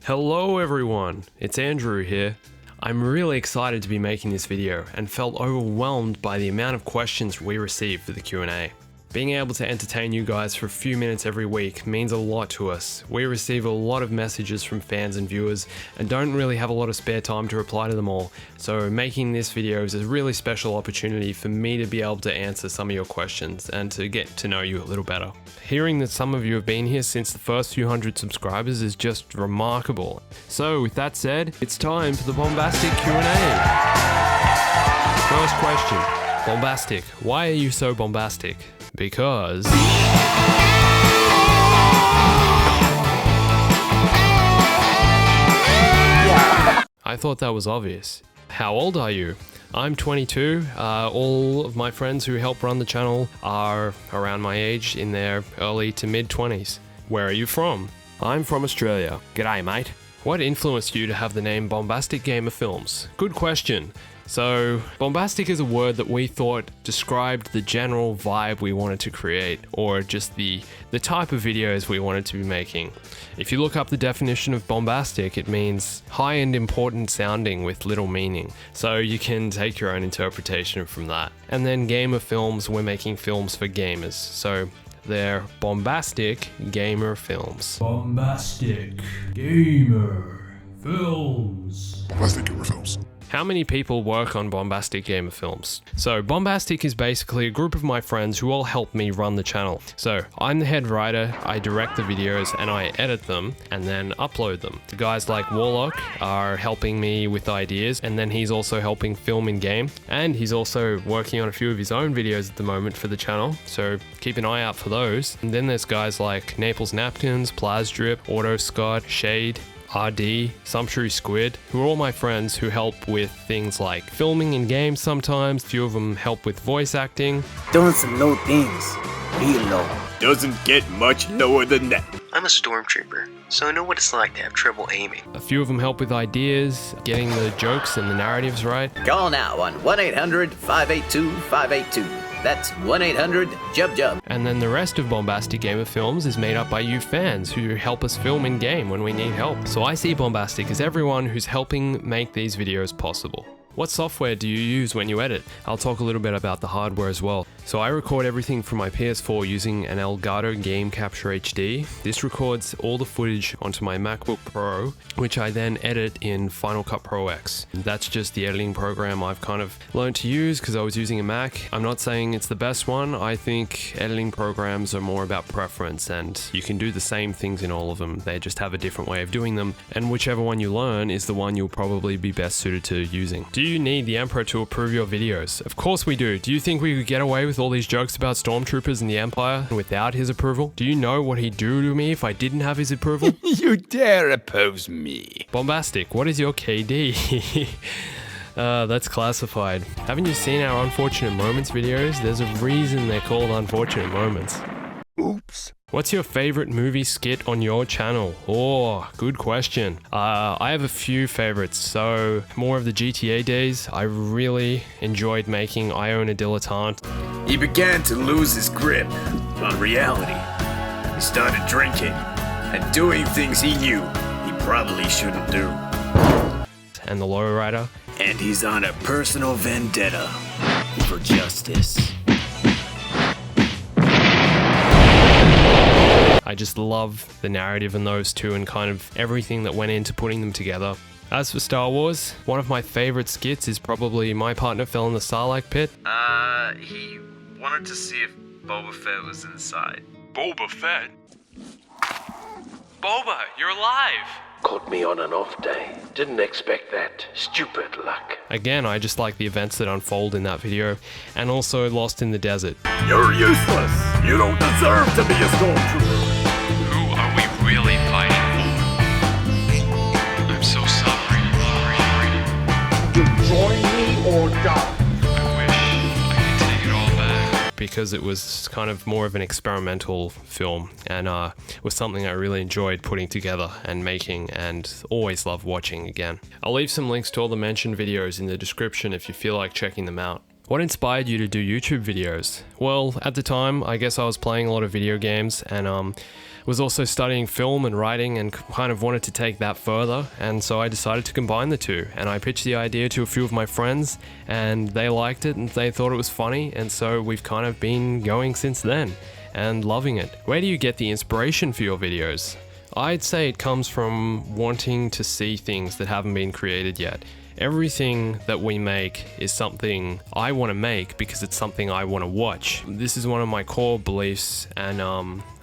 Hello everyone, it's Andrew here. I'm really excited to be making this video and felt overwhelmed by the amount of questions we received for the Q&A. Being able to entertain you guys for a few minutes every week means a lot to us. We receive a lot of messages from fans and viewers and don't really have a lot of spare time to reply to them all, so making this video is a really special opportunity for me to be able to answer some of your questions and to get to know you a little better. Hearing that some of you have been here since the first few hundred subscribers is just remarkable. So with that said, it's time for the Bombastic Q&A. First question, Bombastic, why are you so bombastic? Because I thought that was obvious. How old are you? I'm 22. All of my friends who help run the channel are around my age, in their early to mid 20s. Where are you from? I'm from Australia. G'day, mate. What influenced you to have the name Bombastic Gamer Films? Good question. So, bombastic is a word that we thought described the general vibe we wanted to create, or just the type of videos we wanted to be making. If you look up the definition of bombastic, it means high and important sounding with little meaning. So you can take your own interpretation from that. And then gamer films, we're making films for gamers. So they're Bombastic Gamer Films. Bombastic Gamer Films. Bombastic Gamer Films. How many people work on Bombastic Gamer Films? So Bombastic is basically a group of my friends who all help me run the channel. So I'm the head writer, I direct the videos and I edit them and then upload them. The guys like Warlock are helping me with ideas, and then he's also helping film in game, and he's also working on a few of his own videos at the moment for the channel, so keep an eye out for those. And then there's guys like Naples Napkins, Plasdrip, Auto Scott, Shade, RD, Sumptuary Squid, who are all my friends who help with things like filming in games sometimes. A few of them help with voice acting. Doing some low things, real low. Doesn't get much lower than that. I'm a stormtrooper, so I know what it's like to have trouble aiming. A few of them help with ideas, getting the jokes and the narratives right. Call now on 1-800-582-582. That's 1-800-JUB-JUB. And then the rest of Bombastic Gamer Films is made up by you fans who help us film in game when we need help. So I see Bombastic as everyone who's helping make these videos possible. What software do you use when you edit? I'll talk a little bit about the hardware as well. So I record everything from my PS4 using an Elgato Game Capture HD. This records all the footage onto my MacBook Pro, which I then edit in Final Cut Pro X. That's just the editing program I've kind of learned to use because I was using a Mac. I'm not saying it's the best one. I think editing programs are more about preference, and you can do the same things in all of them. They just have a different way of doing them, and whichever one you learn is the one you'll probably be best suited to using. Do you need the Emperor to approve your videos? Of course we do. Do you think we could get away with all these jokes about stormtroopers and the Empire without his approval? Do you know what he'd do to me if I didn't have his approval? You dare oppose me. Bombastic, what is your KD? That's classified. Haven't you seen our Unfortunate Moments videos? There's a reason they're called Unfortunate Moments. Oops. What's your favorite movie skit on your channel? Oh, good question. I have a few favorites. So, more of the GTA days. I really enjoyed making I Own a Dilettante. He began to lose his grip on reality. He started drinking and doing things he knew he probably shouldn't do. And the Lowrider. And he's on a personal vendetta for justice. I just love the narrative in those two and kind of everything that went into putting them together. As for Star Wars, one of my favorite skits is probably My Partner Fell in the Sarlacc Pit. He wanted to see if Boba Fett was inside. Boba Fett? Boba, you're alive! Caught me on an off day. Didn't expect that. Stupid luck. Again, I just like the events that unfold in that video, and also Lost in the Desert. You're useless. You don't deserve to be a stormtrooper. Who are we really fighting for? I'm so sorry. You join me or die. I wish I could take it all back. Because it was kind of more of an experimental film, and was something I really enjoyed putting together and making, and always love watching again. I'll leave some links to all the mentioned videos in the description if you feel like checking them out. What inspired you to do YouTube videos? Well, at the time, I guess I was playing a lot of video games and was also studying film and writing and kind of wanted to take that further, and so I decided to combine the two, and I pitched the idea to a few of my friends and they liked it and they thought it was funny, and so we've kind of been going since then and loving it. Where do you get the inspiration for your videos? I'd say it comes from wanting to see things that haven't been created yet. Everything that we make is something I want to make because it's something I want to watch. This is one of my core beliefs, and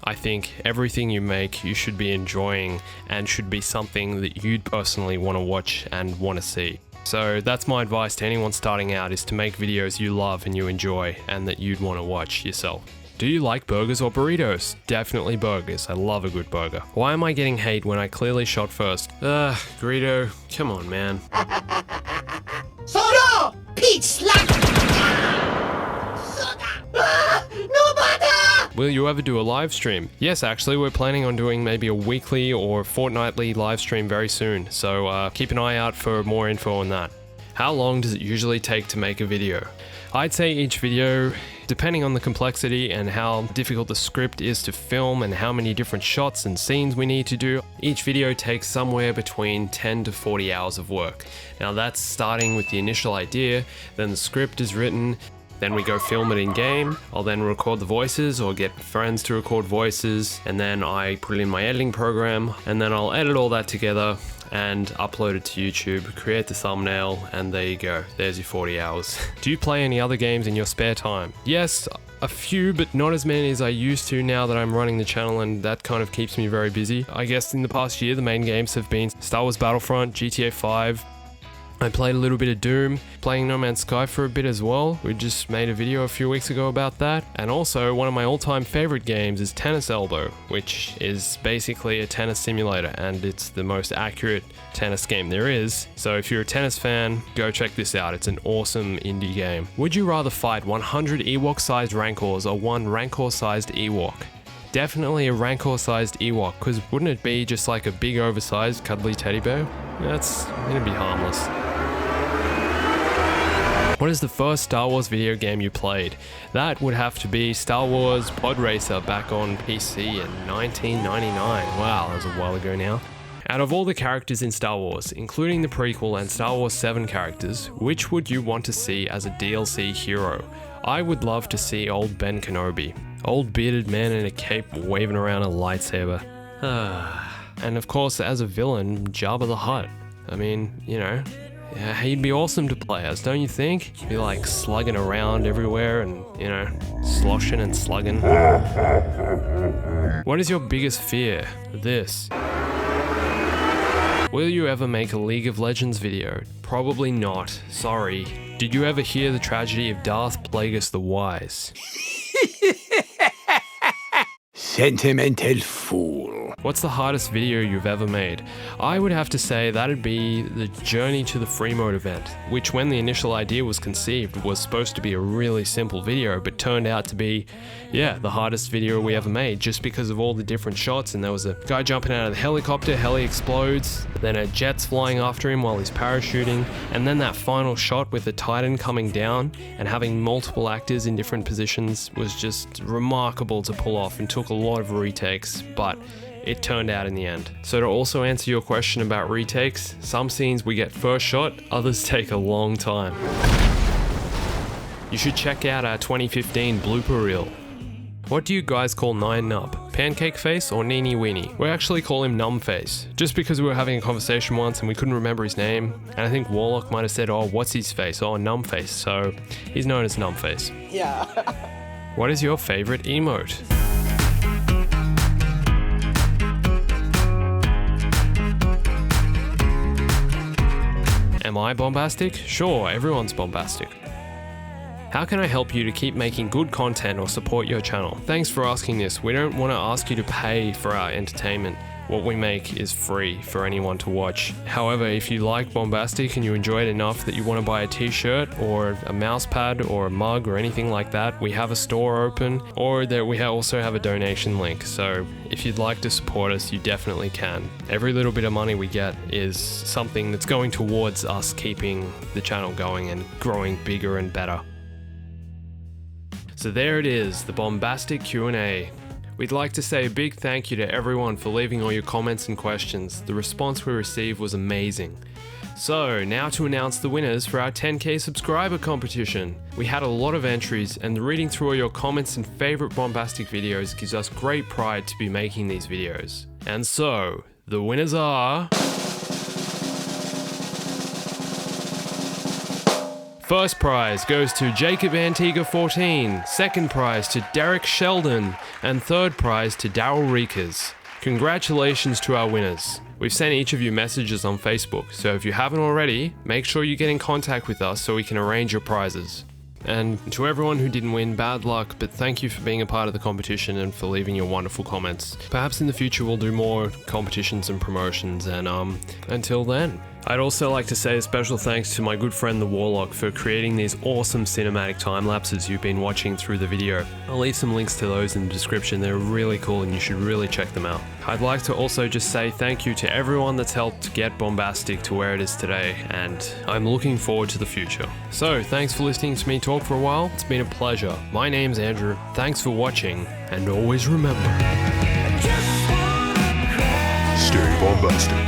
I think everything you make you should be enjoying and should be something that you'd personally want to watch and want to see. So that's my advice to anyone starting out, is to make videos you love and you enjoy and that you'd want to watch yourself. Do you like burgers or burritos? Definitely burgers. I love a good burger. Why am I getting hate when I clearly shot first? Greedo, come on, man. Soda! Peach slap! Soda! No butter! Will you ever do a live stream? Yes, actually, we're planning on doing maybe a weekly or fortnightly live stream very soon, so keep an eye out for more info on that. How long does it usually take to make a video? I'd say each video, depending on the complexity and how difficult the script is to film and how many different shots and scenes we need to do, each video takes somewhere between 10 to 40 hours of work. Now that's starting with the initial idea, then the script is written, then we go film it in game. I'll then record the voices or get friends to record voices, and then I put it in my editing program, and then I'll edit all that together and upload it to YouTube, create the thumbnail, and there you go. There's your 40 hours. Do you play any other games in your spare time? Yes, a few, but not as many as I used to now that I'm running the channel, and that kind of keeps me very busy. I guess in the past year, the main games have been Star Wars Battlefront, GTA 5, I played a little bit of Doom, playing No Man's Sky for a bit as well. We just made a video a few weeks ago about that. And also, one of my all-time favorite games is Tennis Elbow, which is basically a tennis simulator, and it's the most accurate tennis game there is. So if you're a tennis fan, go check this out. It's an awesome indie game. Would you rather fight 100 Ewok-sized Rancors or one Rancor-sized Ewok? Definitely a Rancor-sized Ewok, because wouldn't it be just like a big oversized cuddly teddy bear? That's gonna be harmless. What is the first Star Wars video game you played? That would have to be Star Wars Pod Racer back on PC in 1999. Wow, that was a while ago now. Out of all the characters in Star Wars, including the prequel and Star Wars 7 characters, which would you want to see as a DLC hero? I would love to see old Ben Kenobi. Old bearded man in a cape waving around a lightsaber. And of course, as a villain, Jabba the Hutt. I mean, you know, yeah, he'd be awesome to play as, don't you think? He'd be like slugging around everywhere and, you know, sloshing and slugging. What is your biggest fear? This. Will you ever make a League of Legends video? Probably not. Sorry. Did you ever hear the tragedy of Darth Plagueis the Wise? Sentimental fool. What's the hardest video you've ever made? I would have to say that'd be the Journey to the Free Mode event, which when the initial idea was conceived was supposed to be a really simple video, but turned out to be, yeah, the hardest video we ever made, just because of all the different shots. And there was a guy jumping out of the helicopter, heli explodes, then a jet's flying after him while he's parachuting, and then that final shot with the Titan coming down and having multiple actors in different positions was just remarkable to pull off and took a lot of retakes, but it turned out in the end. So to also answer your question about retakes, some scenes we get first shot, others take a long time. You should check out our 2015 blooper reel. What do you guys call Nine Nub? Pancake Face or Neenie Weenie? We actually call him Numb Face, just because we were having a conversation once and we couldn't remember his name, and I think Warlock might have said, oh, what's his face? Oh, Numb Face, so he's known as Numb Face. Yeah. What is your favorite emote? Am I bombastic? Sure, everyone's bombastic. How can I help you to keep making good content or support your channel? Thanks for asking this. We don't want to ask you to pay for our entertainment. What we make is free for anyone to watch. However, if you like Bombastic and you enjoy it enough that you want to buy a t-shirt or a mouse pad or a mug or anything like that, we have a store open, or that we also have a donation link. So if you'd like to support us, you definitely can. Every little bit of money we get is something that's going towards us keeping the channel going and growing bigger and better. So there it is, the Bombastic Q&A. We'd like to say a big thank you to everyone for leaving all your comments and questions. The response we received was amazing. So now to announce the winners for our 10k subscriber competition. We had a lot of entries, and reading through all your comments and favorite Bombastic videos gives us great pride to be making these videos. And so, the winners are... First prize goes to Jacob Antigua 14, second prize to Derek Sheldon, and third prize to Daryl Reekers. Congratulations to our winners. We've sent each of you messages on Facebook, so if you haven't already, make sure you get in contact with us so we can arrange your prizes. And to everyone who didn't win, bad luck, but thank you for being a part of the competition and for leaving your wonderful comments. Perhaps in the future we'll do more competitions and promotions, and until then. I'd also like to say a special thanks to my good friend the Warlock for creating these awesome cinematic time lapses you've been watching through the video. I'll leave some links to those in the description, they're really cool and you should really check them out. I'd like to also just say thank you to everyone that's helped get Bombastic to where it is today, and I'm looking forward to the future. So thanks for listening to me talk for a while, it's been a pleasure. My name's Andrew, thanks for watching, and always remember... Stay bombastic.